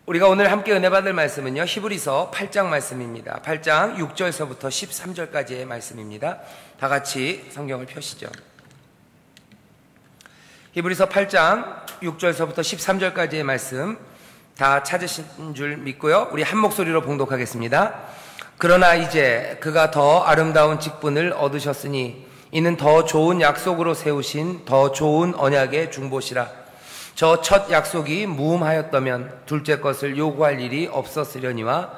우리가 오늘 함께 은혜 받을 말씀은요, 히브리서 8장 말씀입니다. 8장 6절서부터 13절까지의 말씀입니다. 다 같이 성경을 펴시죠. 히브리서 8장 6절서부터 13절까지의 말씀 다 찾으신 줄 믿고요, 우리 한 목소리로 봉독하겠습니다. 그러나 이제 그가 더 아름다운 직분을 얻으셨으니 이는 더 좋은 약속으로 세우신 더 좋은 언약의 중보시라. 저 첫 약속이 무음하였다면 둘째 것을 요구할 일이 없었으려니와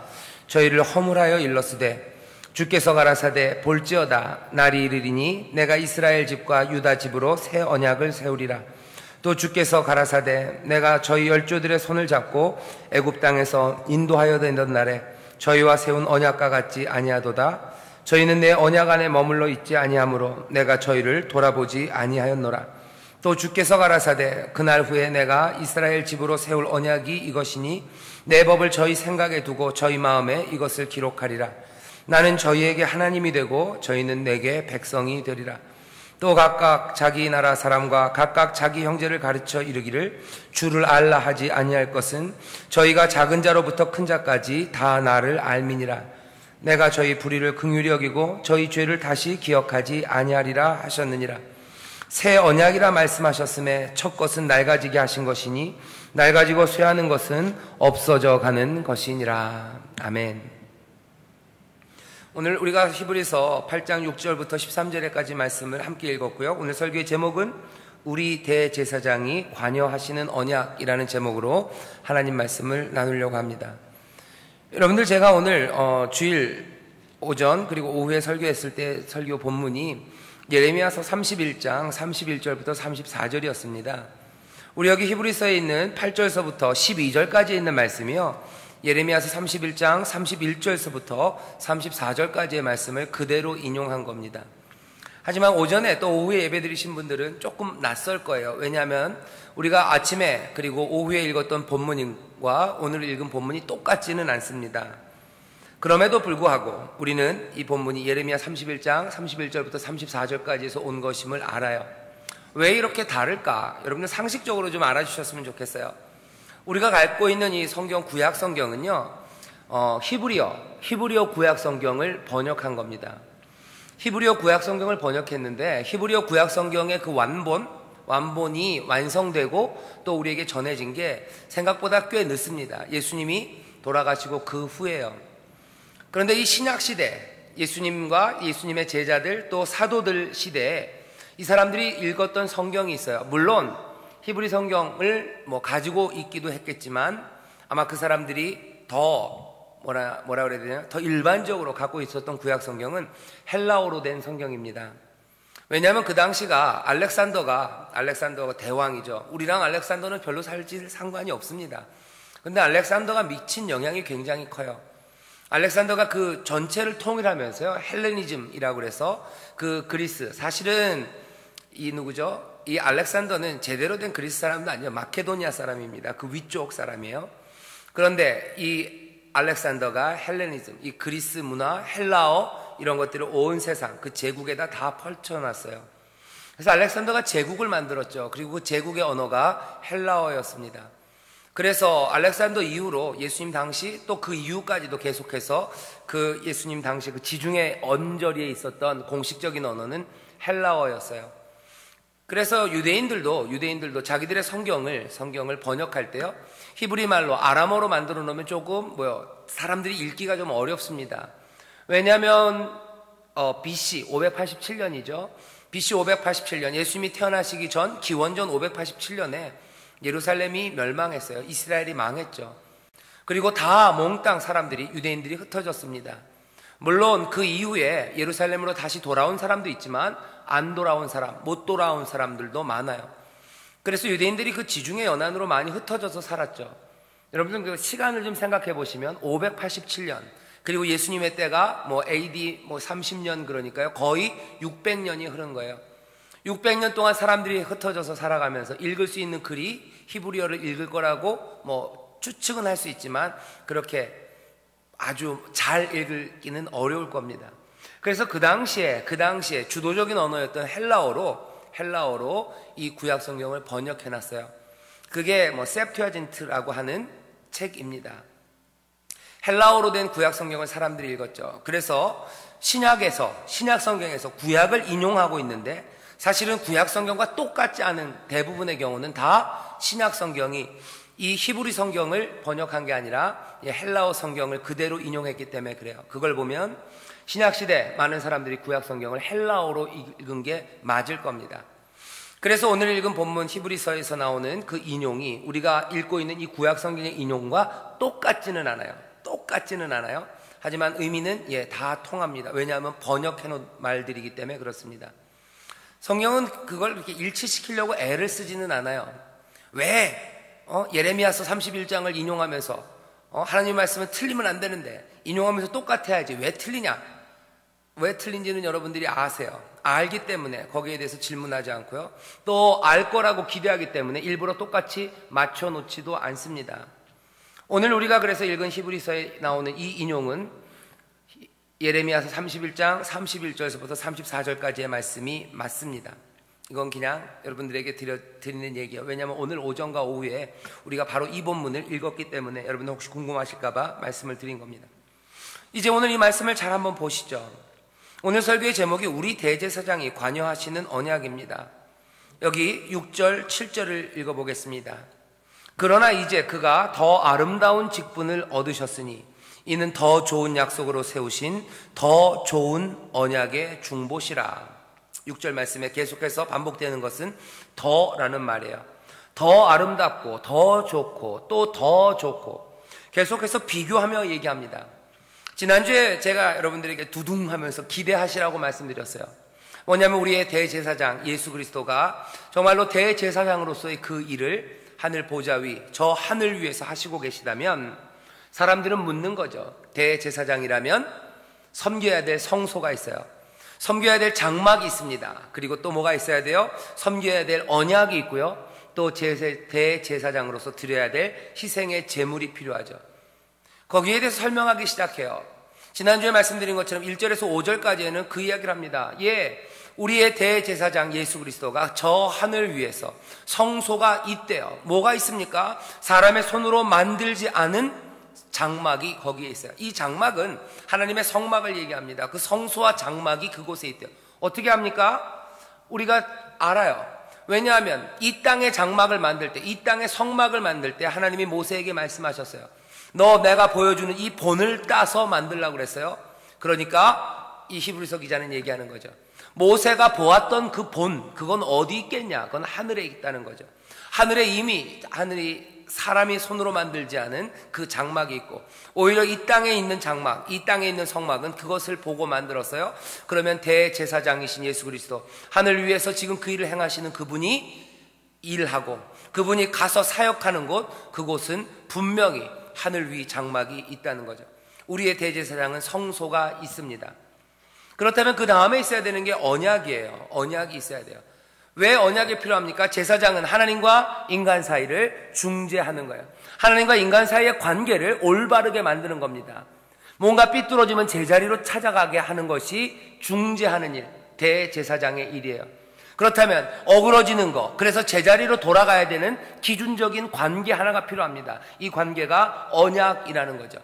저희를 허물하여 일렀으되 주께서 가라사대 볼지어다 날이 이르리니 내가 이스라엘 집과 유다 집으로 새 언약을 세우리라. 또 주께서 가라사대 내가 저희 열조들의 손을 잡고 애굽 땅에서 인도하여 내던 날에 저희와 세운 언약과 같지 아니하도다. 저희는 내 언약 안에 머물러 있지 아니하므로 내가 저희를 돌아보지 아니하였노라. 또 주께서 가라사대 그날 후에 내가 이스라엘 집으로 세울 언약이 이것이니 내 법을 저희 생각에 두고 저희 마음에 이것을 기록하리라. 나는 저희에게 하나님이 되고 저희는 내게 백성이 되리라. 또 각각 자기 나라 사람과 각각 자기 형제를 가르쳐 이르기를 주를 알라 하지 아니할 것은 저희가 작은 자로부터 큰 자까지 다 나를 알미니라. 내가 저희 불의를 긍휼히 여기고 저희 죄를 다시 기억하지 아니하리라 하셨느니라. 새 언약이라 말씀하셨음에 첫 것은 낡아지게 하신 것이니 낡아지고 쇠하는 것은 없어져 가는 것이니라. 아멘. 오늘 우리가 히브리서 8장 6절부터 13절까지 말씀을 함께 읽었고요, 오늘 설교의 제목은 우리 대제사장이 관여하시는 언약이라는 제목으로 하나님 말씀을 나누려고 합니다. 여러분들, 제가 오늘 주일 오전 그리고 오후에 설교했을 때 설교 본문이 예레미야서 31장 31절부터 34절이었습니다. 우리 여기 히브리서에 있는 8절서부터 12절까지 있는 말씀이요, 예레미야서 31장 31절서부터 34절까지의 말씀을 그대로 인용한 겁니다. 하지만 오전에 또 오후에 예배드리신 분들은 조금 낯설 거예요. 왜냐하면 우리가 아침에 그리고 오후에 읽었던 본문과 오늘 읽은 본문이 똑같지는 않습니다. 그럼에도 불구하고 우리는 이 본문이 예레미야 31장 31절부터 34절까지에서 온 것임을 알아요. 왜 이렇게 다를까? 여러분들 상식적으로 좀 알아주셨으면 좋겠어요. 우리가 갖고 있는 이 성경, 구약 성경은요, 히브리어 구약 성경을 번역한 겁니다. 히브리어 구약 성경을 번역했는데 히브리어 구약 성경의 그 완본이 완성되고 또 우리에게 전해진 게 생각보다 꽤 늦습니다. 예수님이 돌아가시고 그 후에요. 그런데 이 신약 시대, 예수님과 예수님의 제자들 또 사도들 시대에 이 사람들이 읽었던 성경이 있어요. 물론 히브리 성경을 가지고 있기도 했겠지만 아마 그 사람들이 더 뭐라 그래야 되냐, 더 일반적으로 갖고 있었던 구약 성경은 헬라어로 된 성경입니다. 왜냐하면 그 당시가 알렉산더가 대왕이죠. 우리랑 알렉산더는 별로 살질 상관이 없습니다. 근데 알렉산더가 미친 영향이 굉장히 커요. 알렉산더가 그 전체를 통일하면서요, 헬레니즘이라고 그래서 그 그리스, 사실은 이 알렉산더는 제대로 된 그리스 사람도 아니에요. 마케도니아 사람입니다. 그 위쪽 사람이에요. 그런데 이 알렉산더가 헬레니즘, 이 그리스 문화, 헬라어 이런 것들을 온 세상 그 제국에다 다 펼쳐놨어요. 그래서 알렉산더가 제국을 만들었죠. 그리고 그 제국의 언어가 헬라어였습니다. 그래서 알렉산더 이후로 예수님 당시 또 그 이후까지도 계속해서 그 예수님 당시 그 지중해 언저리에 있었던 공식적인 언어는 헬라어였어요. 그래서 유대인들도 자기들의 성경을 번역할 때요, 히브리 말로 아람어로 만들어 놓으면 조금 사람들이 읽기가 좀 어렵습니다. 왜냐하면 BC 587년이죠. BC 587년 예수님이 태어나시기 전 기원전 587년에 예루살렘이 멸망했어요. 이스라엘이 망했죠. 그리고 다 몽땅 유대인들이 흩어졌습니다. 물론 그 이후에 예루살렘으로 다시 돌아온 사람도 있지만 안 돌아온 사람, 못 돌아온 사람들도 많아요. 그래서 유대인들이 그 지중해 연안으로 많이 흩어져서 살았죠. 여러분들 그 시간을 좀 생각해 보시면 587년, 그리고 예수님의 때가 AD 30년, 그러니까요 거의 600년이 흐른 거예요. 600년 동안 사람들이 흩어져서 살아가면서 읽을 수 있는 글이 히브리어를 읽을 거라고 추측은 할 수 있지만 그렇게 아주 잘 읽기는 어려울 겁니다. 그래서 그 당시에 주도적인 언어였던 헬라어로 이 구약 성경을 번역해 놨어요. 그게 셉투아진트라고 하는 책입니다. 헬라어로 된 구약 성경을 사람들이 읽었죠. 그래서 신약 성경에서 구약을 인용하고 있는데 사실은 구약 성경과 똑같지 않은 대부분의 경우는 다 신약 성경이 이 히브리 성경을 번역한 게 아니라 헬라어 성경을 그대로 인용했기 때문에 그래요. 그걸 보면 신약 시대 많은 사람들이 구약 성경을 헬라어로 읽은 게 맞을 겁니다. 그래서 오늘 읽은 본문 히브리서에서 나오는 그 인용이 우리가 읽고 있는 이 구약 성경의 인용과 똑같지는 않아요. 하지만 의미는 다 통합니다. 왜냐하면 번역해 놓은 말들이기 때문에 그렇습니다. 성경은 그걸 이렇게 일치시키려고 애를 쓰지는 않아요. 왜? 예레미야서 31장을 인용하면서 하나님 말씀은 틀리면 안 되는데 인용하면서 똑같아야지 왜 틀리냐? 왜 틀린지는 여러분들이 아세요. 알기 때문에 거기에 대해서 질문하지 않고요. 또 알 거라고 기대하기 때문에 일부러 똑같이 맞춰놓지도 않습니다. 오늘 우리가 그래서 읽은 히브리서에 나오는 이 인용은 예레미야서 31장 31절에서부터 34절까지의 말씀이 맞습니다. 이건 그냥 여러분들에게 드리는 얘기예요. 왜냐하면 오늘 오전과 오후에 우리가 바로 이 본문을 읽었기 때문에 여러분들 혹시 궁금하실까봐 말씀을 드린 겁니다. 이제 오늘 이 말씀을 잘 한번 보시죠. 오늘 설교의 제목이 우리 대제사장이 관여하시는 언약입니다. 여기 6절 7절을 읽어보겠습니다. 그러나 이제 그가 더 아름다운 직분을 얻으셨으니 이는 더 좋은 약속으로 세우신 더 좋은 언약의 중보시라. 6절 말씀에 계속해서 반복되는 것은 더라는 말이에요. 더 아름답고 더 좋고 또 더 좋고 계속해서 비교하며 얘기합니다. 지난주에 제가 여러분들에게 두둥하면서 기대하시라고 말씀드렸어요. 뭐냐면 우리의 대제사장 예수 그리스도가 정말로 대제사장으로서의 그 일을 하늘 보좌 위, 저 하늘 위에서 하시고 계시다면 사람들은 묻는 거죠. 대제사장이라면 섬겨야 될 성소가 있어요. 섬겨야 될 장막이 있습니다. 그리고 또 뭐가 있어야 돼요? 섬겨야 될 언약이 있고요. 또 대제사장으로서 드려야 될 희생의 제물이 필요하죠. 거기에 대해서 설명하기 시작해요. 지난주에 말씀드린 것처럼 1절에서 5절까지에는 그 이야기를 합니다. 우리의 대제사장 예수 그리스도가 저 하늘 위에서 성소가 있대요. 뭐가 있습니까? 사람의 손으로 만들지 않은 장막이 거기에 있어요. 이 장막은 하나님의 성막을 얘기합니다. 그 성소와 장막이 그곳에 있대요. 어떻게 합니까? 우리가 알아요. 왜냐하면 이 땅의 장막을 만들 때, 이 땅의 성막을 만들 때 하나님이 모세에게 말씀하셨어요. 너 내가 보여주는 이 본을 따서 만들라고 그랬어요. 그러니까 이 히브리서 기자는 얘기하는 거죠. 모세가 보았던 그 본, 그건 어디 있겠냐? 그건 하늘에 있다는 거죠. 하늘에 이미 하늘이 사람이 손으로 만들지 않은 그 장막이 있고 오히려 이 땅에 있는 장막, 이 땅에 있는 성막은 그것을 보고 만들었어요. 그러면 대제사장이신 예수 그리스도, 하늘 위에서 지금 그 일을 행하시는 그분이 일하고 그분이 가서 사역하는 곳, 그곳은 분명히 하늘 위 장막이 있다는 거죠. 우리의 대제사장은 성소가 있습니다. 그렇다면 그 다음에 있어야 되는 게 언약이에요. 언약이 있어야 돼요. 왜 언약이 필요합니까? 제사장은 하나님과 인간 사이를 중재하는 거예요. 하나님과 인간 사이의 관계를 올바르게 만드는 겁니다. 뭔가 삐뚤어지면 제자리로 찾아가게 하는 것이 중재하는 일, 대제사장의 일이에요. 그렇다면 어그러지는 거, 그래서 제자리로 돌아가야 되는 기준적인 관계 하나가 필요합니다. 이 관계가 언약이라는 거죠.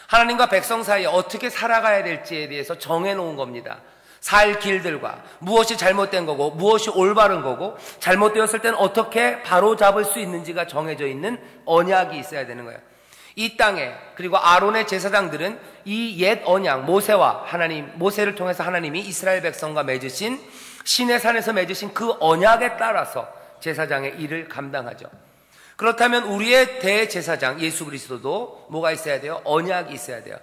하나님과 백성 사이에 어떻게 살아가야 될지에 대해서 정해놓은 겁니다. 살 길들과 무엇이 잘못된 거고 무엇이 올바른 거고 잘못되었을 때는 어떻게 바로잡을 수 있는지가 정해져 있는 언약이 있어야 되는 거예요. 이 땅에, 그리고 아론의 제사장들은 이 옛 언약, 모세를 통해서 하나님이 이스라엘 백성과 맺으신 시내 산에서 맺으신 그 언약에 따라서 제사장의 일을 감당하죠. 그렇다면 우리의 대제사장 예수 그리스도도 뭐가 있어야 돼요? 언약이 있어야 돼요.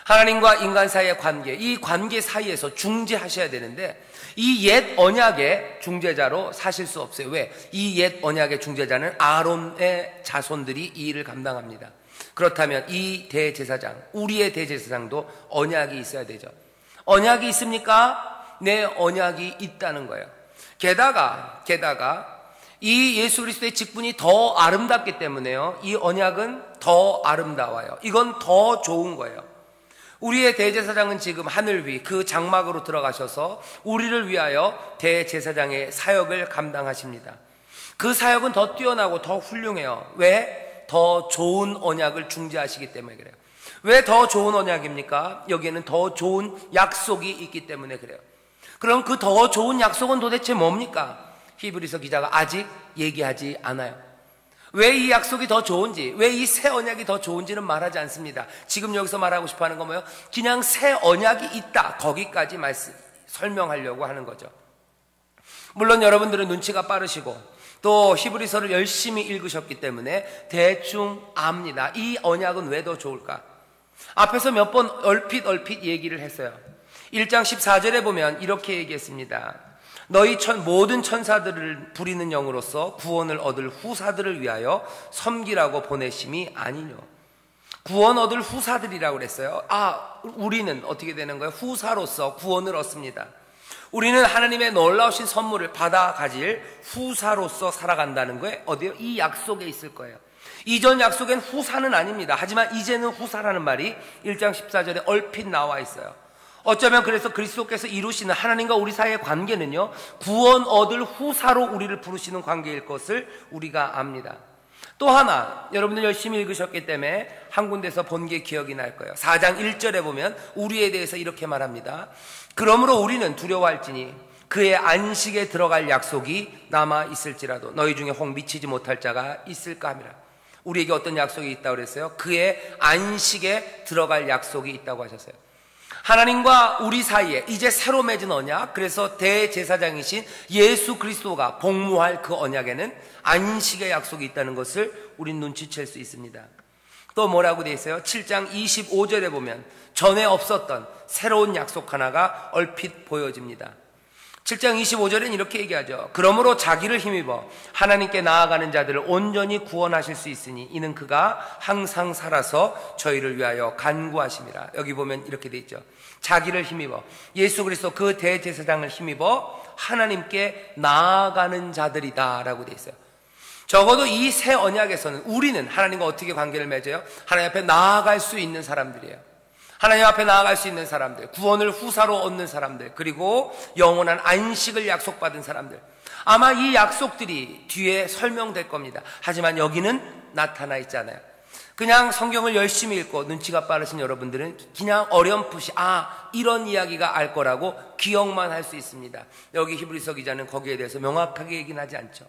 하나님과 인간 사이의 관계, 이 관계 사이에서 중재하셔야 되는데 이 옛 언약의 중재자로 사실 수 없어요. 왜? 이 옛 언약의 중재자는 아론의 자손들이 이 일을 감당합니다. 그렇다면 이 대제사장, 우리의 대제사장도 언약이 있어야 되죠. 언약이 있습니까? 네, 언약이 있다는 거예요. 게다가 이 예수 그리스도의 직분이 더 아름답기 때문에요. 이 언약은 더 아름다워요. 이건 더 좋은 거예요. 우리의 대제사장은 지금 하늘 위 그 장막으로 들어가셔서 우리를 위하여 대제사장의 사역을 감당하십니다. 그 사역은 더 뛰어나고 더 훌륭해요. 왜? 더 좋은 언약을 중재하시기 때문에 그래요. 왜 더 좋은 언약입니까? 여기에는 더 좋은 약속이 있기 때문에 그래요. 그럼 그 더 좋은 약속은 도대체 뭡니까? 히브리서 기자가 아직 얘기하지 않아요. 왜 이 약속이 더 좋은지, 왜 이 새 언약이 더 좋은지는 말하지 않습니다. 지금 여기서 말하고 싶어 하는 건 뭐예요? 그냥 새 언약이 있다, 거기까지 설명하려고 하는 거죠. 물론 여러분들은 눈치가 빠르시고 또 히브리서를 열심히 읽으셨기 때문에 대충 압니다. 이 언약은 왜 더 좋을까? 앞에서 몇 번 얼핏 얘기를 했어요. 1장 14절에 보면 이렇게 얘기했습니다. 너희 모든 천사들을 부리는 영으로서 구원을 얻을 후사들을 위하여 섬기라고 보내심이 아니뇨. 구원 얻을 후사들이라고 그랬어요. 우리는 어떻게 되는 거예요? 후사로서 구원을 얻습니다. 우리는 하나님의 놀라우신 선물을 받아 가질 후사로서 살아간다는 거에 어디요? 이 약속에 있을 거예요. 이전 약속엔 후사는 아닙니다. 하지만 이제는 후사라는 말이 1장 14절에 얼핏 나와 있어요. 어쩌면 그래서 그리스도께서 이루시는 하나님과 우리 사이의 관계는요, 구원 얻을 후사로 우리를 부르시는 관계일 것을 우리가 압니다. 또 하나, 여러분들 열심히 읽으셨기 때문에 한 군데서 본 게 기억이 날 거예요. 4장 1절에 보면 우리에 대해서 이렇게 말합니다. 그러므로 우리는 두려워할지니 그의 안식에 들어갈 약속이 남아 있을지라도 너희 중에 혹 미치지 못할 자가 있을까 함이라. 우리에게 어떤 약속이 있다고 그랬어요? 그의 안식에 들어갈 약속이 있다고 하셨어요. 하나님과 우리 사이에 이제 새로 맺은 언약, 그래서 대제사장이신 예수 그리스도가 복무할 그 언약에는 안식의 약속이 있다는 것을 우린 눈치챌 수 있습니다. 또 뭐라고 되어 있어요? 7장 25절에 보면 전에 없었던 새로운 약속 하나가 얼핏 보여집니다. 7장 25절엔 이렇게 얘기하죠. 그러므로 자기를 힘입어 하나님께 나아가는 자들을 온전히 구원하실 수 있으니 이는 그가 항상 살아서 저희를 위하여 간구하심이라. 여기 보면 이렇게 돼 있죠. 자기를 힘입어, 예수 그리스도 그 대제사장을 힘입어 하나님께 나아가는 자들이다 라고 돼 있어요. 적어도 이 새 언약에서는 우리는 하나님과 어떻게 관계를 맺어요? 하나님 앞에 나아갈 수 있는 사람들이에요. 하나님 앞에 나아갈 수 있는 사람들, 구원을 후사로 얻는 사람들, 그리고 영원한 안식을 약속받은 사람들. 아마 이 약속들이 뒤에 설명될 겁니다. 하지만 여기는 나타나 있잖아요. 그냥 성경을 열심히 읽고 눈치가 빠르신 여러분들은 그냥 어렴풋이 이런 이야기가 알 거라고 기억만 할 수 있습니다. 여기 히브리서 기자는 거기에 대해서 명확하게 얘기는 하지 않죠.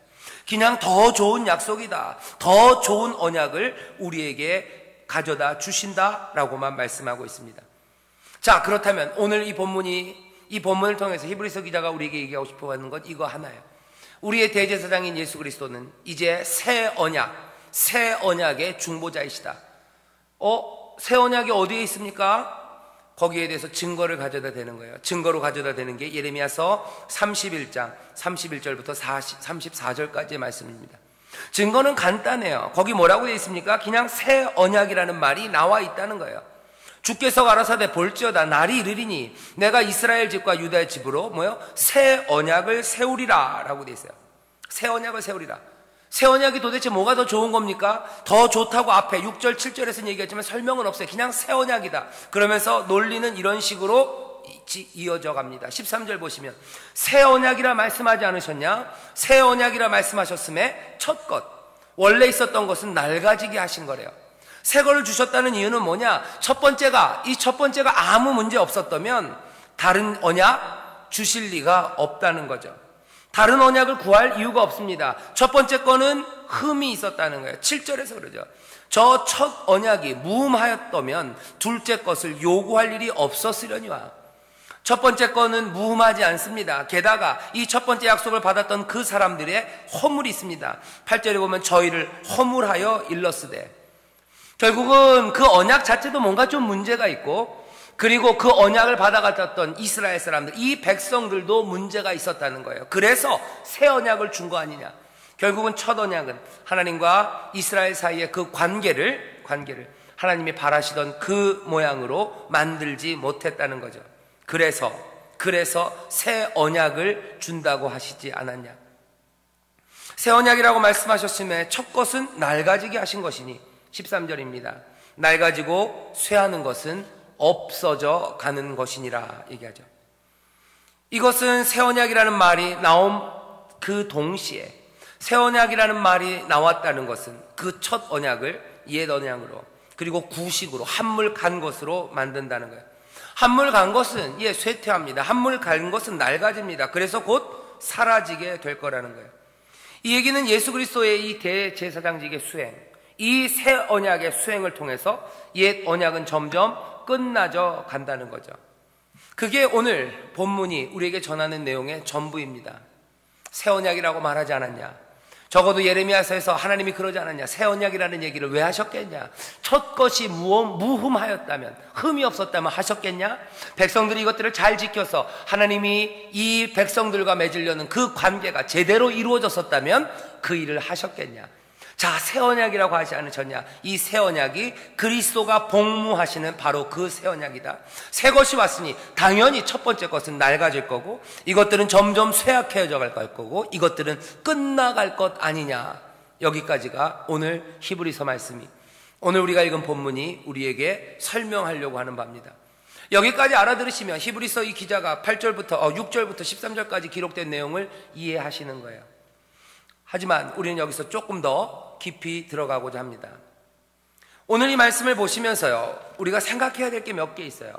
그냥 더 좋은 약속이다, 더 좋은 언약을 우리에게 가져다 주신다라고만 말씀하고 있습니다. 자, 그렇다면 오늘 이 본문을 통해서 히브리서 기자가 우리에게 얘기하고 싶어 하는 것 이거 하나예요. 우리의 대제사장인 예수 그리스도는 이제 새 언약의 중보자이시다. 새 언약이 어디에 있습니까? 거기에 대해서 증거를 가져다 대는 거예요. 증거로 가져다 대는 게 예레미야서 31장 31절부터 34절까지의 말씀입니다. 증거는 간단해요. 거기 뭐라고 되어 있습니까? 그냥 새 언약이라는 말이 나와 있다는 거예요. 주께서 가라사대 볼지어다 날이 이르리니 내가 이스라엘 집과 유다의 집으로 새 언약을 세우리라 라고 되어 있어요. 새 언약을 세우리라. 새 언약이 도대체 뭐가 더 좋은 겁니까? 더 좋다고 앞에 6절 7절에서는 얘기했지만 설명은 없어요. 그냥 새 언약이다. 그러면서 논리는 이런 식으로 이어져 갑니다. 13절 보시면 새 언약이라 말씀하지 않으셨냐? 새 언약이라 말씀하셨음에 첫 것, 원래 있었던 것은 낡아지게 하신 거래요. 새 거를 주셨다는 이유는 뭐냐? 첫 번째가 아무 문제 없었다면 다른 언약 주실 리가 없다는 거죠. 다른 언약을 구할 이유가 없습니다. 첫 번째 거는 흠이 있었다는 거예요. 7절에서 그러죠. 저 첫 언약이 무흠하였다면 둘째 것을 요구할 일이 없었으려니와. 첫 번째 거는 무흠하지 않습니다. 게다가 이 첫 번째 약속을 받았던 그 사람들의 허물이 있습니다. 8절에 보면 저희를 허물하여 일렀으되, 결국은 그 언약 자체도 뭔가 좀 문제가 있고, 그리고 그 언약을 받아갔던 이스라엘 사람들, 이 백성들도 문제가 있었다는 거예요. 그래서 새 언약을 준 거 아니냐. 결국은 첫 언약은 하나님과 이스라엘 사이의 그 관계를 하나님이 바라시던 그 모양으로 만들지 못했다는 거죠. 그래서 새 언약을 준다고 하시지 않았냐. 새 언약이라고 말씀하셨음에 첫 것은 낡아지게 하신 것이니 13절입니다. 낡아지고 쇠하는 것은 없어져 가는 것이니라 얘기하죠. 이것은 새 언약이라는 말이 나온 그 동시에 새 언약이라는 말이 나왔다는 것은 그 첫 언약을 옛 언약으로 그리고 구식으로 한물 간 것으로 만든다는 거예요. 한물 간 것은 쇠퇴합니다. 한물 간 것은 낡아집니다. 그래서 곧 사라지게 될 거라는 거예요. 이 얘기는 예수 그리스도의 이 대제사장직의 수행, 이 새 언약의 수행을 통해서 옛 언약은 점점 끝나져 간다는 거죠. 그게 오늘 본문이 우리에게 전하는 내용의 전부입니다. 새 언약이라고 말하지 않았냐? 적어도 예레미야서에서 하나님이 그러지 않았냐? 새 언약이라는 얘기를 왜 하셨겠냐? 첫 것이 무흠하였다면, 흠이 없었다면 하셨겠냐? 백성들이 이것들을 잘 지켜서 하나님이 이 백성들과 맺으려는 그 관계가 제대로 이루어졌었다면 그 일을 하셨겠냐? 자, 새 언약이라고 하지 않으셨냐? 이 새 언약이 그리스도가 복무하시는 바로 그 새 언약이다. 새 것이 왔으니 당연히 첫 번째 것은 낡아질 거고, 이것들은 점점 쇠약해져 갈 거고, 이것들은 끝나갈 것 아니냐. 여기까지가 오늘 히브리서 말씀이, 오늘 우리가 읽은 본문이 우리에게 설명하려고 하는 바입니다. 여기까지 알아들으시면 히브리서 이 기자가 6절부터 13절까지 기록된 내용을 이해하시는 거예요. 하지만 우리는 여기서 조금 더 깊이 들어가고자 합니다. 오늘 이 말씀을 보시면서요, 우리가 생각해야 될 게 몇 개 있어요.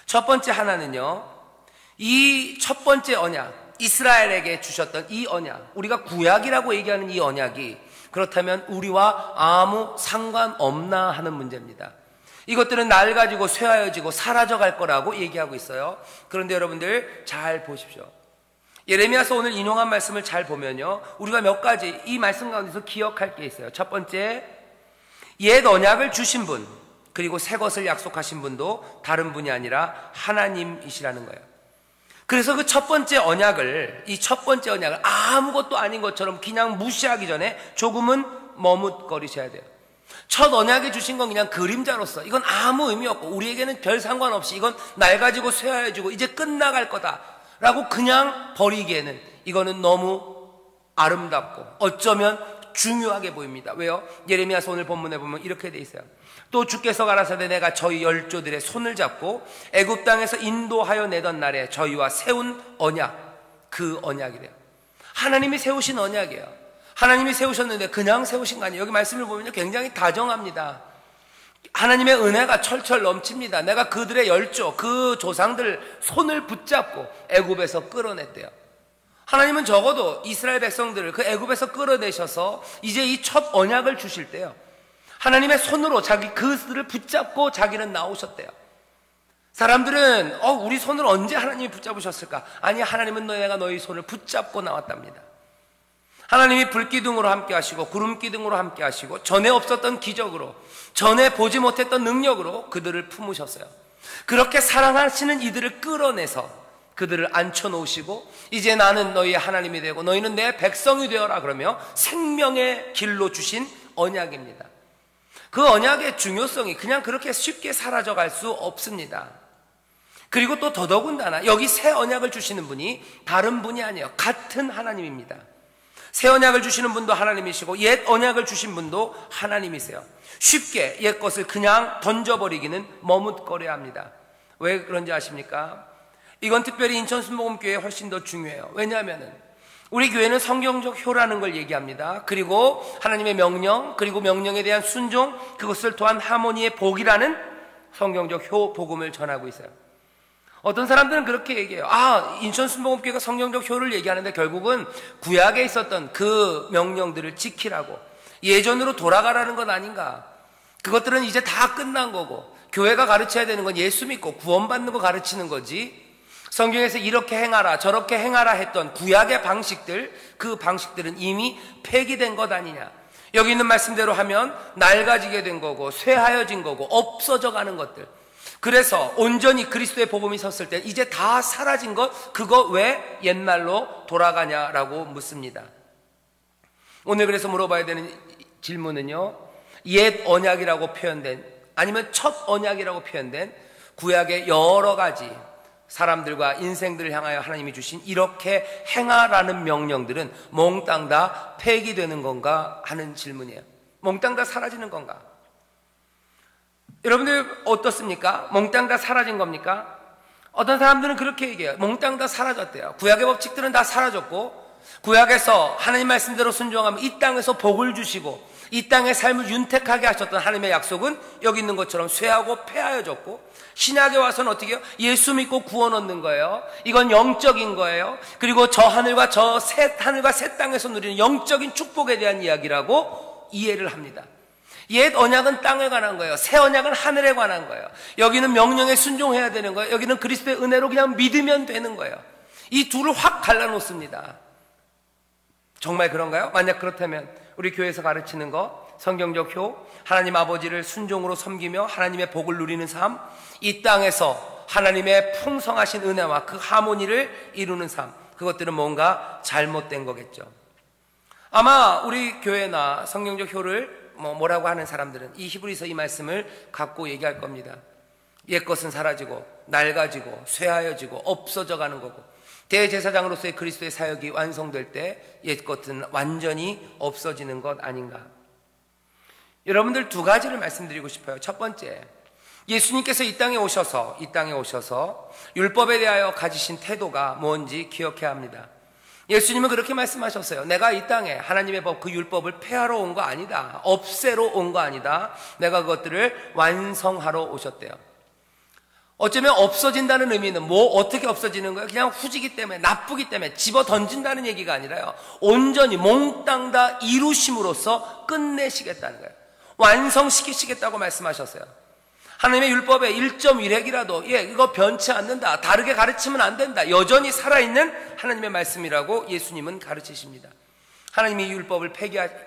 첫 번째 하나는요, 이 첫 번째 언약, 이스라엘에게 주셨던 이 언약, 우리가 구약이라고 얘기하는 이 언약이 그렇다면 우리와 아무 상관없나 하는 문제입니다. 이것들은 낡아지고 쇠하여지고 사라져 갈 거라고 얘기하고 있어요. 그런데 여러분들 잘 보십시오. 예레미야서 오늘 인용한 말씀을 잘 보면요, 우리가 몇 가지 이 말씀 가운데서 기억할 게 있어요. 첫 번째, 옛 언약을 주신 분, 그리고 새 것을 약속하신 분도 다른 분이 아니라 하나님이시라는 거예요. 그래서 그 첫 번째 언약을, 이 첫 번째 언약을 아무것도 아닌 것처럼 그냥 무시하기 전에 조금은 머뭇거리셔야 돼요. 첫 언약에 주신 건 그냥 그림자로서, 이건 아무 의미 없고 우리에게는 별 상관없이 이건 낡아지고 쇠하여지고 이제 끝나갈 거다 라고 그냥 버리기에는 이거는 너무 아름답고 어쩌면 중요하게 보입니다. 왜요? 예레미야서 오늘 본문에 보면 이렇게 돼 있어요. 또 주께서 가라사대 내가 저희 열조들의 손을 잡고 애굽 땅에서 인도하여 내던 날에 저희와 세운 언약, 그 언약이래요. 하나님이 세우신 언약이에요. 하나님이 세우셨는데 그냥 세우신 거 아니에요. 여기 말씀을 보면 굉장히 다정합니다. 하나님의 은혜가 철철 넘칩니다. 내가 그들의 열조, 그 조상들 손을 붙잡고 애굽에서 끌어냈대요. 하나님은 적어도 이스라엘 백성들을 그 애굽에서 끌어내셔서 이제 이 첫 언약을 주실 때요, 하나님의 손으로 그들을 붙잡고 자기는 나오셨대요. 사람들은 우리 손을 언제 하나님이 붙잡으셨을까? 아니, 하나님은 내가 너희 손을 붙잡고 나왔답니다. 하나님이 불기둥으로 함께 하시고 구름기둥으로 함께 하시고 전에 없었던 기적으로, 전에 보지 못했던 능력으로 그들을 품으셨어요. 그렇게 사랑하시는 이들을 끌어내서 그들을 앉혀놓으시고 이제 나는 너희의 하나님이 되고 너희는 내 백성이 되어라 그러며 생명의 길로 주신 언약입니다. 그 언약의 중요성이 그냥 그렇게 쉽게 사라져갈 수 없습니다. 그리고 또 더더군다나 여기 새 언약을 주시는 분이 다른 분이 아니에요. 같은 하나님입니다. 새 언약을 주시는 분도 하나님이시고 옛 언약을 주신 분도 하나님이세요. 쉽게 옛 것을 그냥 던져버리기는 머뭇거려야 합니다. 왜 그런지 아십니까? 이건 특별히 인천순복음교회에 훨씬 더 중요해요. 왜냐하면 우리 교회는 성경적 효라는 걸 얘기합니다. 그리고 하나님의 명령, 그리고 명령에 대한 순종, 그것을 또한 하모니의 복이라는 성경적 효 복음을 전하고 있어요. 어떤 사람들은 그렇게 얘기해요. 인천순복음교회가 성경적 효를 얘기하는데 결국은 구약에 있었던 그 명령들을 지키라고, 예전으로 돌아가라는 건 아닌가. 그것들은 이제 다 끝난 거고 교회가 가르쳐야 되는 건 예수 믿고 구원받는 거 가르치는 거지, 성경에서 이렇게 행하라 저렇게 행하라 했던 구약의 방식들, 그 방식들은 이미 폐기된 것 아니냐. 여기 있는 말씀대로 하면 낡아지게 된 거고 쇠하여진 거고 없어져 가는 것들, 그래서 온전히 그리스도의 복음이 섰을 때 이제 다 사라진 것, 그거 왜 옛날로 돌아가냐라고 묻습니다. 오늘 그래서 물어봐야 되는 질문은요, 옛 언약이라고 표현된, 아니면 첫 언약이라고 표현된 구약의 여러 가지 사람들과 인생들을 향하여 하나님이 주신 이렇게 행하라는 명령들은 몽땅 다 폐기되는 건가 하는 질문이에요. 몽땅 다 사라지는 건가? 여러분들 어떻습니까? 몽땅 다 사라진 겁니까? 어떤 사람들은 그렇게 얘기해요. 몽땅 다 사라졌대요. 구약의 법칙들은 다 사라졌고 구약에서 하나님 말씀대로 순종하면 이 땅에서 복을 주시고 이 땅의 삶을 윤택하게 하셨던 하나님의 약속은 여기 있는 것처럼 쇠하고 폐하여졌고, 신약에 와서는 어떻게 해요? 예수 믿고 구원 얻는 거예요. 이건 영적인 거예요. 그리고 저 하늘과 저 새 하늘과 새 땅에서 누리는 영적인 축복에 대한 이야기라고 이해를 합니다. 옛 언약은 땅에 관한 거예요. 새 언약은 하늘에 관한 거예요. 여기는 명령에 순종해야 되는 거예요. 여기는 그리스도의 은혜로 그냥 믿으면 되는 거예요. 이 둘을 확 갈라놓습니다. 정말 그런가요? 만약 그렇다면 우리 교회에서 가르치는 것, 성경적 효, 하나님 아버지를 순종으로 섬기며 하나님의 복을 누리는 삶, 이 땅에서 하나님의 풍성하신 은혜와 그 하모니를 이루는 삶, 그것들은 뭔가 잘못된 거겠죠. 아마 우리 교회나 성경적 효를 뭐라고 하는 사람들은 이 히브리서 이 말씀을 갖고 얘기할 겁니다. 옛것은 사라지고 낡아지고 쇠하여지고 없어져 가는 거고, 대제사장으로서의 그리스도의 사역이 완성될 때 옛것은 완전히 없어지는 것 아닌가. 여러분들 두 가지를 말씀드리고 싶어요. 첫 번째, 예수님께서 이 땅에 오셔서 율법에 대하여 가지신 태도가 뭔지 기억해야 합니다. 예수님은 그렇게 말씀하셨어요. 내가 이 땅에 하나님의 법, 그 율법을 폐하러 온 거 아니다. 없애러 온 거 아니다. 내가 그것들을 완성하러 오셨대요. 어쩌면 없어진다는 의미는 어떻게 없어지는 거예요? 그냥 후지기 때문에, 나쁘기 때문에 집어 던진다는 얘기가 아니라요, 온전히 몽땅 다 이루심으로써 끝내시겠다는 거예요. 완성시키시겠다고 말씀하셨어요. 하나님의 율법에 1.1핵이라도 이거 변치 않는다, 다르게 가르치면 안 된다, 여전히 살아있는 하나님의 말씀이라고 예수님은 가르치십니다. 하나님이 율법을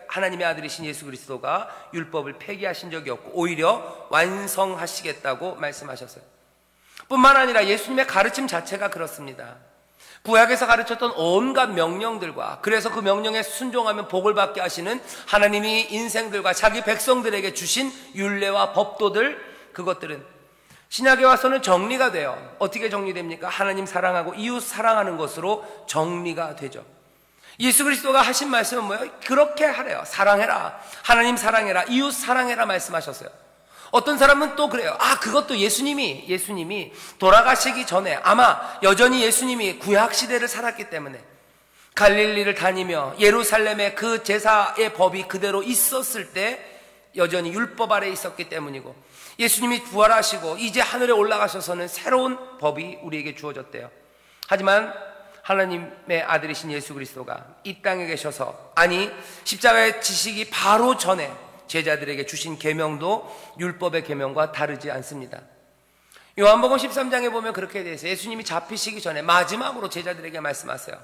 하나님의 아들이신 예수 그리스도가 율법을 폐기하신 적이 없고 오히려 완성하시겠다고 말씀하셨어요. 뿐만 아니라 예수님의 가르침 자체가 그렇습니다. 구약에서 가르쳤던 온갖 명령들과, 그래서 그 명령에 순종하면 복을 받게 하시는 하나님이 인생들과 자기 백성들에게 주신 율례와 법도들, 그것들은 신약에 와서는 정리가 돼요. 어떻게 정리됩니까? 하나님 사랑하고 이웃 사랑하는 것으로 정리가 되죠. 예수 그리스도가 하신 말씀은 뭐예요? 그렇게 하래요. 사랑해라, 하나님 사랑해라, 이웃 사랑해라 말씀하셨어요. 어떤 사람은 또 그래요. 그것도 예수님이 돌아가시기 전에, 아마 여전히 예수님이 구약시대를 살았기 때문에 갈릴리를 다니며 예루살렘에 그 제사의 법이 그대로 있었을 때 여전히 율법 아래에 있었기 때문이고, 예수님이 부활하시고 이제 하늘에 올라가셔서는 새로운 법이 우리에게 주어졌대요. 하지만 하나님의 아들이신 예수 그리스도가 이 땅에 계셔서, 십자가의 지시기 바로 전에 제자들에게 주신 계명도 율법의 계명과 다르지 않습니다. 요한복음 13장에 보면 그렇게 돼 있어요. 예수님이 잡히시기 전에 마지막으로 제자들에게 말씀하세요.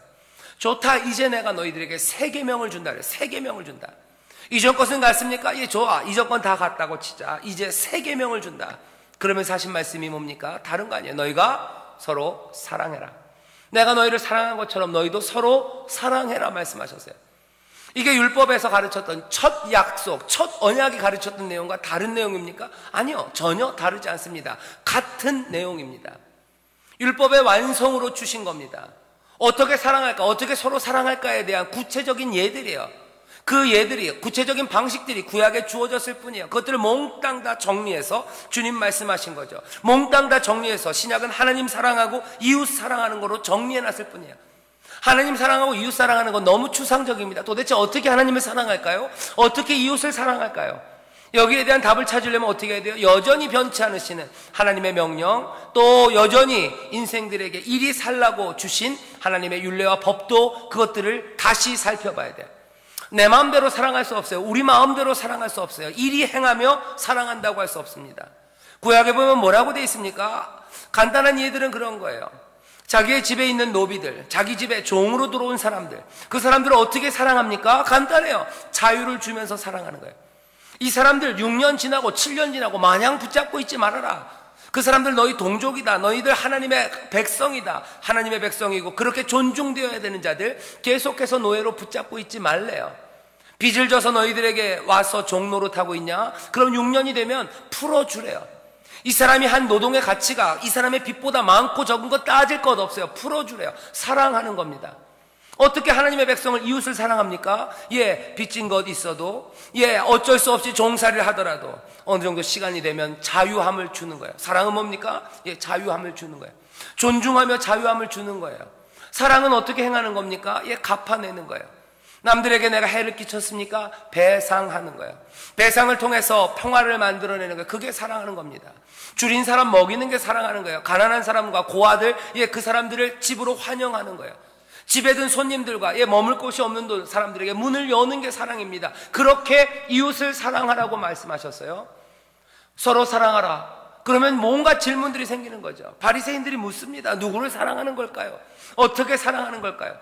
좋다, 이제 내가 너희들에게 새 계명을 준다 그래요. 새 계명을 준다. 이전 것은 같습니까? 좋아, 이전 건 다 같다고 치자. 이제 새 계명을 준다. 그러면서 하신 말씀이 뭡니까? 다른 거 아니에요. 너희가 서로 사랑해라. 내가 너희를 사랑한 것처럼 너희도 서로 사랑해라 말씀하셨어요. 이게 율법에서 가르쳤던 첫 약속, 첫 언약이 가르쳤던 내용과 다른 내용입니까? 아니요, 전혀 다르지 않습니다. 같은 내용입니다. 율법의 완성으로 주신 겁니다. 어떻게 사랑할까, 어떻게 서로 사랑할까에 대한 구체적인 예들이에요. 그 예들이, 구체적인 방식들이 구약에 주어졌을 뿐이에요. 그것들을 몽땅 다 정리해서 주님 말씀하신 거죠. 몽땅 다 정리해서 신약은 하나님 사랑하고 이웃 사랑하는 거로 정리해놨을 뿐이에요. 하나님 사랑하고 이웃 사랑하는 건 너무 추상적입니다. 도대체 어떻게 하나님을 사랑할까요? 어떻게 이웃을 사랑할까요? 여기에 대한 답을 찾으려면 어떻게 해야 돼요? 여전히 변치 않으시는 하나님의 명령, 또 여전히 인생들에게 이리 살라고 주신 하나님의 율례와 법도, 그것들을 다시 살펴봐야 돼요. 내 마음대로 사랑할 수 없어요. 우리 마음대로 사랑할 수 없어요. 이리 행하며 사랑한다고 할 수 없습니다. 구약에 보면 뭐라고 되어 있습니까? 간단한 예들은 그런 거예요. 자기의 집에 있는 노비들, 자기 집에 종으로 들어온 사람들, 그 사람들을 어떻게 사랑합니까? 간단해요. 자유를 주면서 사랑하는 거예요. 이 사람들 6년 지나고 7년 지나고 마냥 붙잡고 있지 말아라. 그 사람들 너희 동족이다. 너희들 하나님의 백성이다. 하나님의 백성이고 그렇게 존중되어야 되는 자들 계속해서 노예로 붙잡고 있지 말래요. 빚을 져서 너희들에게 와서 종노릇하고 있냐? 그럼 6년이 되면 풀어주래요. 이 사람이 한 노동의 가치가 이 사람의 빚보다 많고 적은 거 따질 것 없어요. 풀어주래요. 사랑하는 겁니다. 어떻게 하나님의 백성을, 이웃을 사랑합니까? 빚진 것 있어도, 어쩔 수 없이 종살이를 하더라도 어느 정도 시간이 되면 자유함을 주는 거예요. 사랑은 뭡니까? 자유함을 주는 거예요. 존중하며 자유함을 주는 거예요. 사랑은 어떻게 행하는 겁니까? 갚아내는 거예요. 남들에게 내가 해를 끼쳤습니까? 배상하는 거예요. 배상을 통해서 평화를 만들어내는 거예요. 그게 사랑하는 겁니다. 줄인 사람 먹이는 게 사랑하는 거예요. 가난한 사람과 고아들, 그 사람들을 집으로 환영하는 거예요. 집에 든 손님들과 머물 곳이 없는 사람들에게 문을 여는 게 사랑입니다. 그렇게 이웃을 사랑하라고 말씀하셨어요. 서로 사랑하라. 그러면 뭔가 질문들이 생기는 거죠. 바리새인들이 묻습니다. 누구를 사랑하는 걸까요? 어떻게 사랑하는 걸까요?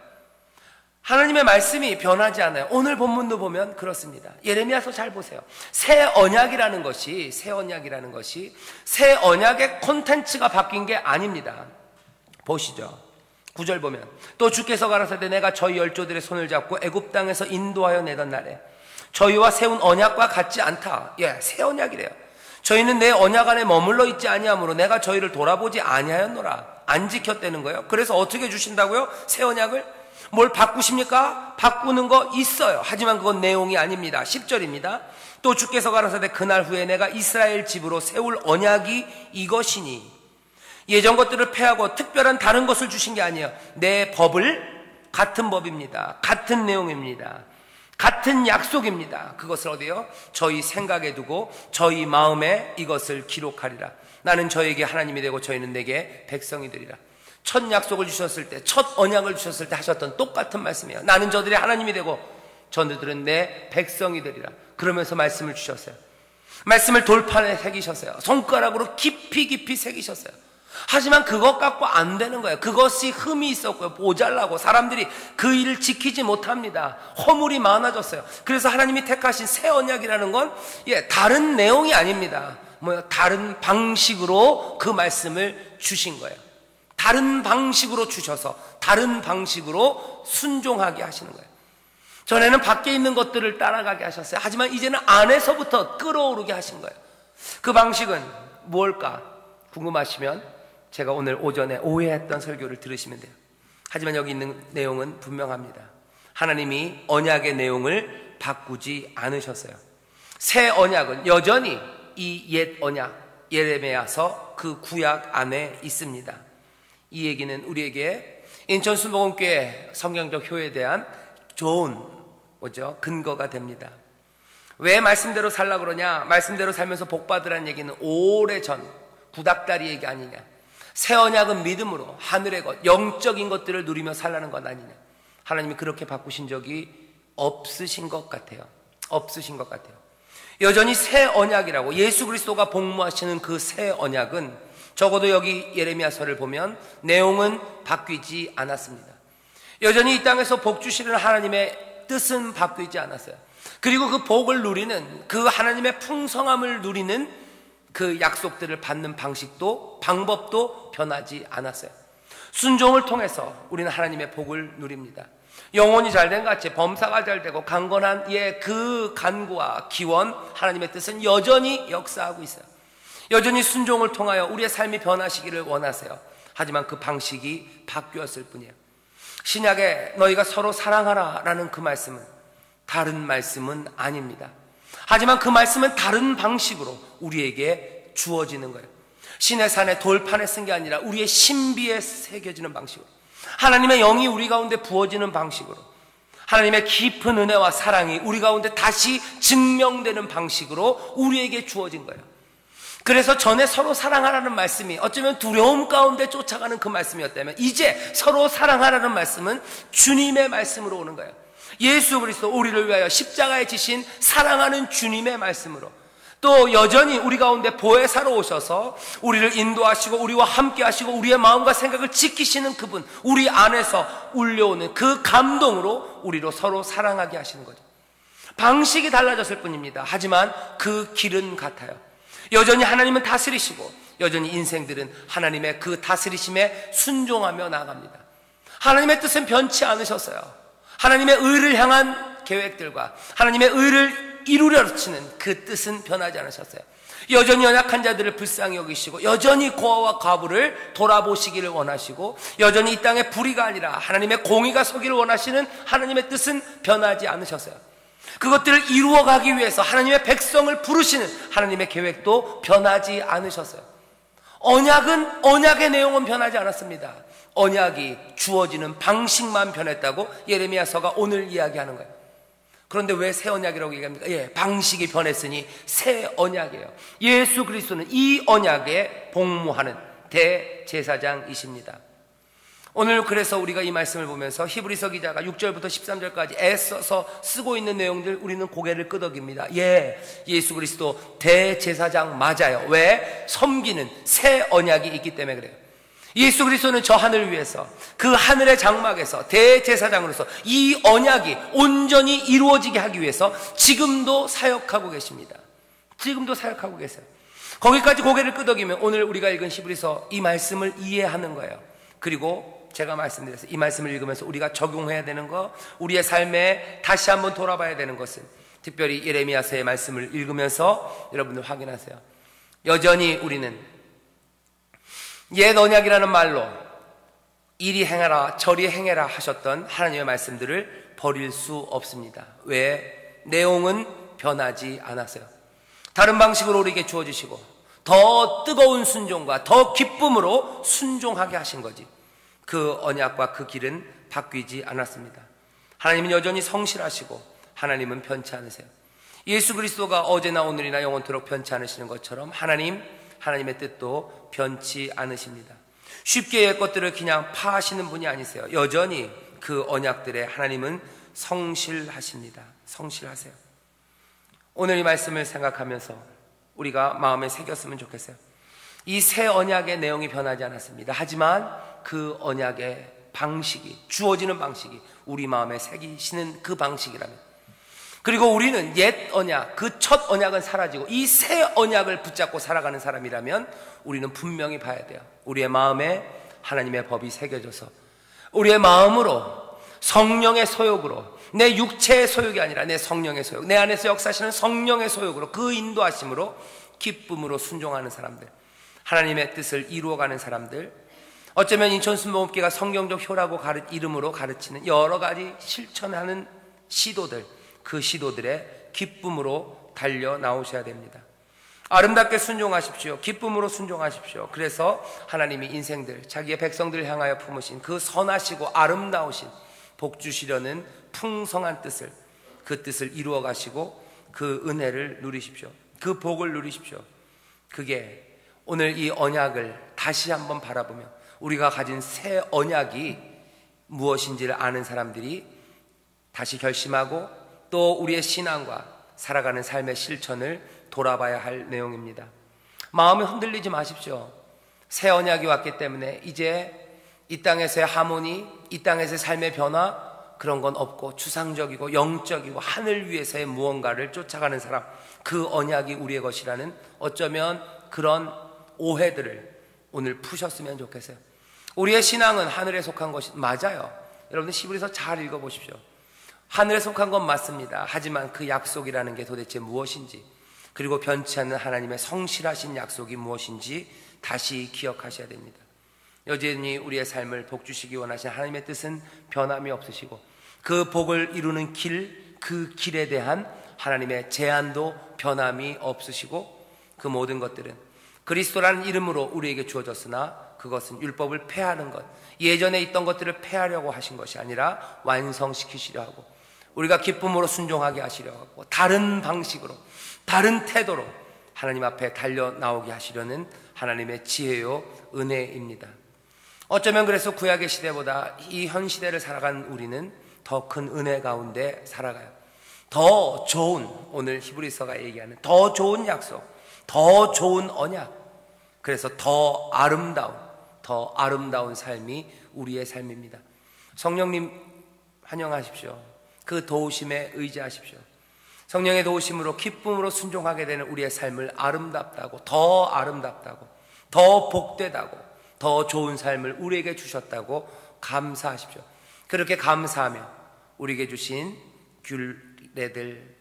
하나님의 말씀이 변하지 않아요. 오늘 본문도 보면 그렇습니다. 예레미야서 잘 보세요. 새 언약이라는 것이 새 언약의 콘텐츠가 바뀐 게 아닙니다. 보시죠. 9절 보면 또 주께서 가라사대 내가 저희 열조들의 손을 잡고 애굽 땅에서 인도하여 내던 날에 저희와 세운 언약과 같지 않다. 새 언약이래요. 저희는 내 언약 안에 머물러 있지 아니하므로 내가 저희를 돌아보지 아니하였노라. 안 지켰다는 거예요. 그래서 어떻게 주신다고요? 새 언약을? 뭘 바꾸십니까? 바꾸는 거 있어요. 하지만 그건 내용이 아닙니다. 10절입니다. 또 주께서 가라사대 그날 후에 내가 이스라엘 집으로 세울 언약이 이것이니 예전 것들을 폐하고 특별한 다른 것을 주신 게 아니에요. 내 법을 같은 법입니다. 같은 내용입니다. 같은 약속입니다. 그것을 어디요? 저희 생각에 두고 저희 마음에 이것을 기록하리라. 나는 저에게 하나님이 되고 저희는 내게 백성이 되리라. 첫 약속을 주셨을 때, 첫 언약을 주셨을 때 하셨던 똑같은 말씀이에요. 나는 저들의 하나님이 되고 저들은 내 백성이 되리라. 그러면서 말씀을 주셨어요. 말씀을 돌판에 새기셨어요. 손가락으로 깊이 새기셨어요. 하지만 그것 갖고 안 되는 거예요. 그것이 흠이 있었고요. 모자라고 사람들이 그 일을 지키지 못합니다. 허물이 많아졌어요. 그래서 하나님이 택하신 새 언약이라는 건 다른 내용이 아닙니다. 다른 방식으로 그 말씀을 주신 거예요. 다른 방식으로 주셔서 다른 방식으로 순종하게 하시는 거예요. 전에는 밖에 있는 것들을 따라가게 하셨어요. 하지만 이제는 안에서부터 끌어오르게 하신 거예요. 그 방식은 뭘까? 궁금하시면 제가 오늘 오전에 오해했던 설교를 들으시면 돼요. 하지만 여기 있는 내용은 분명합니다. 하나님이 언약의 내용을 바꾸지 않으셨어요. 새 언약은 여전히 이 옛 언약 예레미야서 그 구약 안에 있습니다. 이 얘기는 우리에게 인천 순복음교회 성경적 효에 대한 좋은 근거가 됩니다. 왜 말씀대로 살라 그러냐? 말씀대로 살면서 복 받으라는 얘기는 오래전 구닥다리 얘기 아니냐? 새 언약은 믿음으로 하늘의 것, 영적인 것들을 누리며 살라는 것 아니냐? 하나님이 그렇게 바꾸신 적이 없으신 것 같아요. 여전히 새 언약이라고 예수 그리스도가 복무하시는 그 새 언약은 적어도 여기 예레미야서를 보면 내용은 바뀌지 않았습니다. 여전히 이 땅에서 복 주시는 하나님의 뜻은 바뀌지 않았어요. 그리고 그 복을 누리는 그 하나님의 풍성함을 누리는 그 약속들을 받는 방법도 변하지 않았어요. 순종을 통해서 우리는 하나님의 복을 누립니다. 영혼이 잘된 같이 범사가 잘되고 강건한 그 간구와 기원, 하나님의 뜻은 여전히 역사하고 있어요. 여전히 순종을 통하여 우리의 삶이 변하시기를 원하세요. 하지만 그 방식이 바뀌었을 뿐이에요. 신약에 너희가 서로 사랑하라 라는 그 말씀은 다른 말씀은 아닙니다. 하지만 그 말씀은 다른 방식으로 우리에게 주어지는 거예요. 신의 산에 돌판에 쓴 게 아니라 우리의 신비에 새겨지는 방식으로, 하나님의 영이 우리 가운데 부어지는 방식으로, 하나님의 깊은 은혜와 사랑이 우리 가운데 다시 증명되는 방식으로 우리에게 주어진 거예요. 그래서 전에 서로 사랑하라는 말씀이 어쩌면 두려움 가운데 쫓아가는 그 말씀이었다면 이제 서로 사랑하라는 말씀은 주님의 말씀으로 오는 거예요. 예수 그리스도 우리를 위하여 십자가에 지신 사랑하는 주님의 말씀으로, 또 여전히 우리 가운데 보혜사로 오셔서 우리를 인도하시고 우리와 함께 하시고 우리의 마음과 생각을 지키시는 그분, 우리 안에서 울려오는 그 감동으로 우리로 서로 사랑하게 하시는 거죠. 방식이 달라졌을 뿐입니다. 하지만 그 길은 같아요. 여전히 하나님은 다스리시고 여전히 인생들은 하나님의 그 다스리심에 순종하며 나아갑니다. 하나님의 뜻은 변치 않으셨어요. 하나님의 의를 향한 계획들과 하나님의 의를 이루려 치는 그 뜻은 변하지 않으셨어요. 여전히 연약한 자들을 불쌍히 여기시고 여전히 고아와 과부를 돌아보시기를 원하시고 여전히 이 땅에 불의가 아니라 하나님의 공의가 서기를 원하시는 하나님의 뜻은 변하지 않으셨어요. 그것들을 이루어가기 위해서 하나님의 백성을 부르시는 하나님의 계획도 변하지 않으셨어요. 언약은, 언약의 내용은 변하지 않았습니다. 언약이 주어지는 방식만 변했다고 예레미야서가 오늘 이야기하는 거예요. 그런데 왜 새 언약이라고 얘기합니까? 예, 방식이 변했으니 새 언약이에요. 예수 그리스도는 이 언약에 복무하는 대제사장이십니다. 오늘 그래서 우리가 이 말씀을 보면서 히브리서 기자가 6절부터 13절까지 애써서 쓰고 있는 내용들 우리는 고개를 끄덕입니다. 예, 예수 그리스도 대제사장 맞아요. 왜? 섬기는 새 언약이 있기 때문에 그래요. 예수 그리스도는 저 하늘 위에서 그 하늘의 장막에서 대제사장으로서 이 언약이 온전히 이루어지게 하기 위해서 지금도 사역하고 계십니다. 지금도 사역하고 계세요. 거기까지 고개를 끄덕이면 오늘 우리가 읽은 히브리서 이 말씀을 이해하는 거예요. 그리고 제가 말씀드렸어요. 이 말씀을 읽으면서 우리가 적용해야 되는 거, 우리의 삶에 다시 한번 돌아봐야 되는 것은 특별히 예레미야서의 말씀을 읽으면서 여러분들 확인하세요. 여전히 우리는 옛 언약이라는 말로 이리 행하라 저리 행해라 하셨던 하나님의 말씀들을 버릴 수 없습니다. 왜? 내용은 변하지 않았어요. 다른 방식으로 우리에게 주어주시고 더 뜨거운 순종과 더 기쁨으로 순종하게 하신 거지. 그 언약과 그 길은 바뀌지 않았습니다. 하나님은 여전히 성실하시고 하나님은 변치 않으세요. 예수 그리스도가 어제나 오늘이나 영원토록 변치 않으시는 것처럼 하나님의 뜻도 변치 않으십니다. 쉽게 옛 것들을 그냥 파하시는 분이 아니세요. 여전히 그 언약들에 하나님은 성실하십니다. 성실하세요. 오늘 이 말씀을 생각하면서 우리가 마음에 새겼으면 좋겠어요. 이 새 언약의 내용이 변하지 않았습니다. 하지만 그 언약의 방식이, 주어지는 방식이 우리 마음에 새기시는 그 방식이라면, 그리고 우리는 옛 언약, 그 첫 언약은 사라지고 이 새 언약을 붙잡고 살아가는 사람이라면 우리는 분명히 봐야 돼요. 우리의 마음에 하나님의 법이 새겨져서 우리의 마음으로 성령의 소욕으로, 내 육체의 소욕이 아니라 내 성령의 소욕, 내 안에서 역사하시는 성령의 소욕으로, 그 인도하심으로 기쁨으로 순종하는 사람들, 하나님의 뜻을 이루어가는 사람들, 어쩌면 인천순복음교회가 성경적 효라고 이름으로 가르치는 여러 가지 실천하는 시도들, 그 시도들의 기쁨으로 달려 나오셔야 됩니다. 아름답게 순종하십시오. 기쁨으로 순종하십시오. 그래서 하나님이 인생들, 자기의 백성들을 향하여 품으신 그 선하시고 아름다우신 복 주시려는 풍성한 뜻을, 그 뜻을 이루어 가시고 그 은혜를 누리십시오. 그 복을 누리십시오. 그게 오늘 이 언약을 다시 한번 바라보며 우리가 가진 새 언약이 무엇인지를 아는 사람들이 다시 결심하고 또 우리의 신앙과 살아가는 삶의 실천을 돌아봐야 할 내용입니다. 마음을 흔들리지 마십시오. 새 언약이 왔기 때문에 이제 이 땅에서의 하모니, 이 땅에서의 삶의 변화, 그런 건 없고 추상적이고 영적이고 하늘 위에서의 무언가를 쫓아가는 사람, 그 언약이 우리의 것이라는 어쩌면 그런 오해들을 오늘 푸셨으면 좋겠어요. 우리의 신앙은 하늘에 속한 것이 맞아요. 여러분들 히브리서 잘 읽어보십시오. 하늘에 속한 건 맞습니다. 하지만 그 약속이라는 게 도대체 무엇인지, 그리고 변치 않는 하나님의 성실하신 약속이 무엇인지 다시 기억하셔야 됩니다. 여전히 우리의 삶을 복 주시기 원하시는 하나님의 뜻은 변함이 없으시고 그 복을 이루는 길, 그 길에 대한 하나님의 제한도 변함이 없으시고 그 모든 것들은 그리스도라는 이름으로 우리에게 주어졌으나 그것은 율법을 폐하는 것, 예전에 있던 것들을 폐하려고 하신 것이 아니라 완성시키시려 하고 우리가 기쁨으로 순종하게 하시려 하고 다른 방식으로, 다른 태도로 하나님 앞에 달려 나오게 하시려는 하나님의 지혜요 은혜입니다. 어쩌면 그래서 구약의 시대보다 이 현 시대를 살아간 우리는 더 큰 은혜 가운데 살아가요. 더 좋은, 오늘 히브리서가 얘기하는 더 좋은 약속, 더 좋은 언약, 그래서 더 아름다운 삶이 우리의 삶입니다. 성령님 환영하십시오. 그 도우심에 의지하십시오. 성령의 도우심으로 기쁨으로 순종하게 되는 우리의 삶을 아름답다고, 더 복되다고, 더 좋은 삶을 우리에게 주셨다고 감사하십시오. 그렇게 감사하며 우리에게 주신 규례들,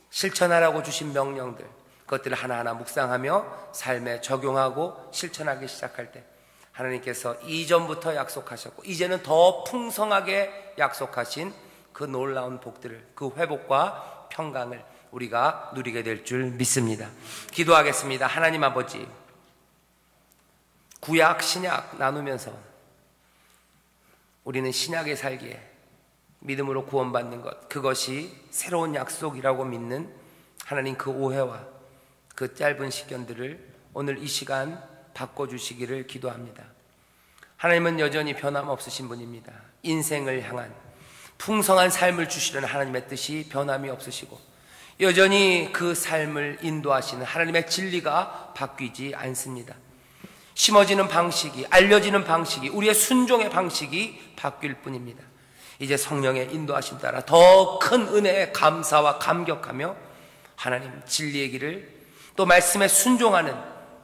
실천하라고 주신 명령들, 그것들을 하나하나 묵상하며 삶에 적용하고 실천하기 시작할 때 하나님께서 이전부터 약속하셨고 이제는 더 풍성하게 약속하신 그 놀라운 복들을, 그 회복과 평강을 우리가 누리게 될 줄 믿습니다. 기도하겠습니다. 하나님 아버지, 구약, 신약 나누면서 우리는 신약에 살기에 믿음으로 구원받는 것, 그것이 새로운 약속이라고 믿는 하나님 그 오해와 그 짧은 시간들을 오늘 이 시간 바꿔주시기를 기도합니다. 하나님은 여전히 변함없으신 분입니다. 인생을 향한 풍성한 삶을 주시려는 하나님의 뜻이 변함이 없으시고 여전히 그 삶을 인도하시는 하나님의 진리가 바뀌지 않습니다. 심어지는 방식이, 알려지는 방식이, 우리의 순종의 방식이 바뀔 뿐입니다. 이제 성령의 인도하심 따라 더 큰 은혜에 감사와 감격하며 하나님 진리의 길을 또 말씀에 순종하는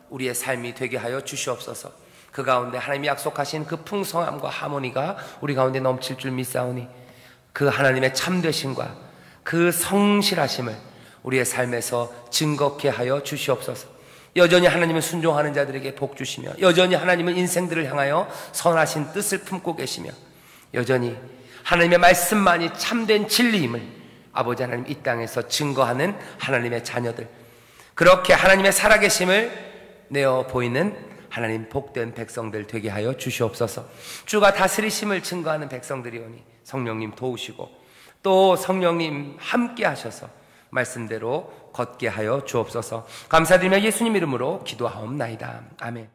우리의 삶이 되게 하여 주시옵소서. 그 가운데 하나님이 약속하신 그 풍성함과 하모니가 우리 가운데 넘칠 줄 믿사오니 그 하나님의 참되심과 그 성실하심을 우리의 삶에서 증거케 하여 주시옵소서. 여전히 하나님을 순종하는 자들에게 복 주시며 여전히 하나님은 인생들을 향하여 선하신 뜻을 품고 계시며 여전히 하나님의 말씀만이 참된 진리임을 아버지 하나님 이 땅에서 증거하는 하나님의 자녀들, 그렇게 하나님의 살아계심을 내어 보이는 하나님 복된 백성들 되게 하여 주시옵소서. 주가 다스리심을 증거하는 백성들이오니 성령님 도우시고 또 성령님 함께 하셔서 말씀대로 걷게 하여 주옵소서. 감사드리며 예수님 이름으로 기도하옵나이다. 아멘.